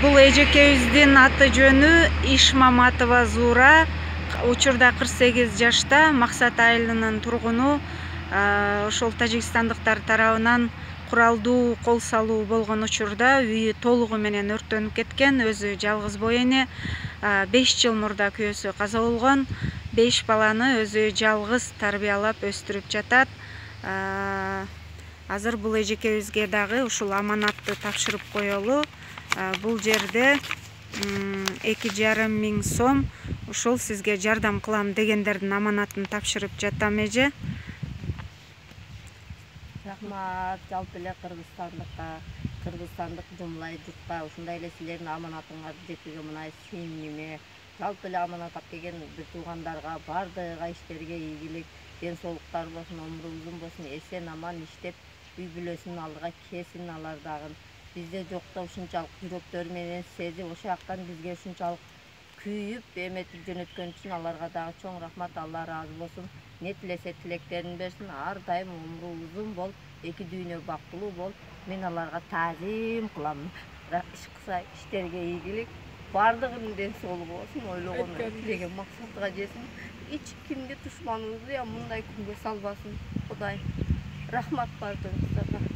Бул эжекебиздин аты жөнү Ишмаматова Зура. Учурда 48 жашта, Максат айылынын тургуну. Ошол тажикстандыктар тарабынан куралдуу кол салуу болгон учурда үйү толугу менен өрттөнүп кеткен. Өзү жалгыз бой эне. 5 жыл мурда күйөөсү каза болгон. 5 баланы өзү жалгыз тарбиялап өстүрүп жатат. Азыр бул эжекебизге дагы ушул аманатты тапшырып коелу. Бул жерде 2,5 миң сом ушул сизге жардам кылам дегендердин аманатын тапшырып жатам эже. Рахмат жалпы эле кыргызстандык жумлай журтка ушундай эле силердин аманатыңарды жеткизе мына сүйүнүмө жалпы эле аманат алып келген бир туугандарга баардыгыга иштерге ийгилик, ден соолуктар болсун, өмүрү узун болсун, эсен аман иштеп үй бүлөсүнүн алдыга келсин алар дагы. Бизде жокто ушунчалык жүрөктөрү менен сезип ошол жактан бизге ушунчалык күйүп эметип жөнөткөн үчүн аларга дагы чоң рахмат. Алла ыраазы болсун. Не тилесе тилектерин берсин. Ар дайым өмүрү узун бол, эки дүйнө бактылуу бол. Мен аларга таазим кылам. Иш кылса иштерге ийгилик, баардыгынын ден соолугу болсун, ойлогон тилеген максатыга жетсин. Эч кимди душманыбызды мындай күнгө салбасын. Кудай рахмат баардыгыңыздарга.